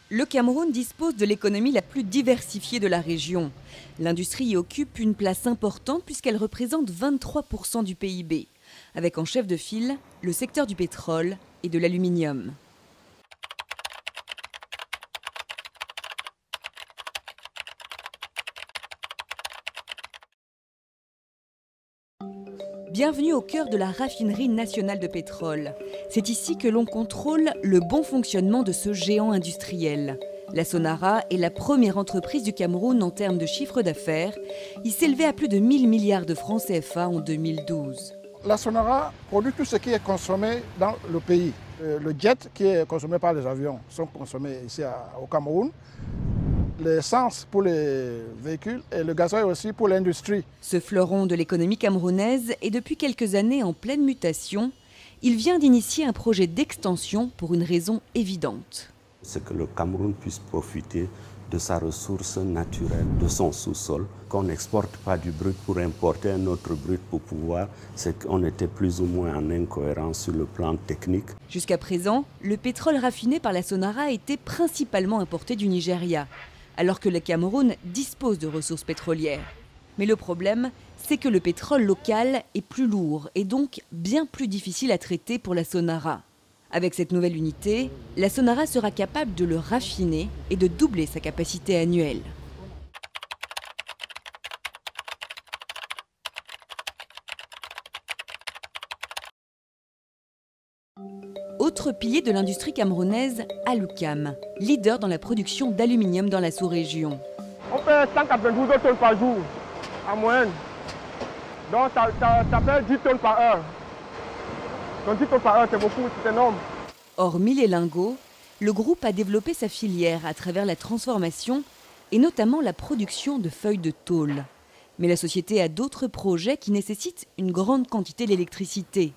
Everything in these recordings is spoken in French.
Le Cameroun dispose de l'économie la plus diversifiée de la région. L'industrie y occupe une place importante puisqu'elle représente 23% du PIB, avec en chef de file le secteur du pétrole et de l'aluminium. Bienvenue au cœur de la raffinerie nationale de pétrole. C'est ici que l'on contrôle le bon fonctionnement de ce géant industriel. La Sonara est la première entreprise du Cameroun en termes de chiffre d'affaires. Il s'élevait à plus de 1000 milliards de francs CFA en 2012. La Sonara produit tout ce qui est consommé dans le pays. Le jet qui est consommé par les avions sont consommés ici au Cameroun. L'essence pour les véhicules et le gasoil aussi pour l'industrie. Ce fleuron de l'économie camerounaise est depuis quelques années en pleine mutation. Il vient d'initier un projet d'extension pour une raison évidente. C'est que le Cameroun puisse profiter de sa ressource naturelle, de son sous-sol, qu'on n'exporte pas du brut pour importer un autre brut pour pouvoir, c'est qu'on était plus ou moins en incohérence sur le plan technique. Jusqu'à présent, le pétrole raffiné par la Sonara était principalement importé du Nigeria, alors que le Cameroun dispose de ressources pétrolières. Mais le problème, c'est que le pétrole local est plus lourd et donc bien plus difficile à traiter pour la Sonara. Avec cette nouvelle unité, la Sonara sera capable de le raffiner et de doubler sa capacité annuelle. Autre pilier de l'industrie camerounaise, Alukam, leader dans la production d'aluminium dans la sous-région. On fait 192 tonnes par jour, en moyenne. Donc ça fait 10 tonnes par heure. Donc 10 tonnes par heure, c'est beaucoup, c'est énorme. Hormis les lingots, le groupe a développé sa filière à travers la transformation et notamment la production de feuilles de tôle. Mais la société a d'autres projets qui nécessitent une grande quantité d'électricité.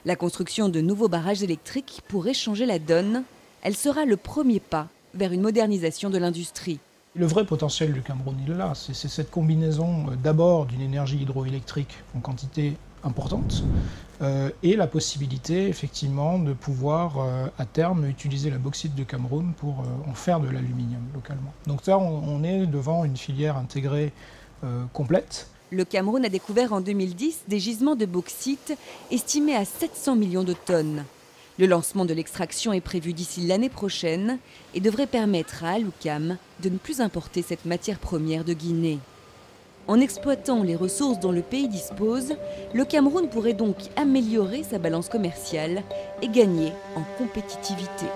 La construction de nouveaux barrages électriques pourrait changer la donne. Elle sera le premier pas vers une modernisation de l'industrie. Le vrai potentiel du Cameroun, il est là. C'est cette combinaison d'abord d'une énergie hydroélectrique en quantité importante et la possibilité effectivement de pouvoir à terme utiliser la bauxite de Cameroun pour en faire de l'aluminium localement. Donc là, on est devant une filière intégrée complète. Le Cameroun a découvert en 2010 des gisements de bauxite estimés à 700 millions de tonnes. Le lancement de l'extraction est prévu d'ici l'année prochaine et devrait permettre à Alukam de ne plus importer cette matière première de Guinée. En exploitant les ressources dont le pays dispose, le Cameroun pourrait donc améliorer sa balance commerciale et gagner en compétitivité.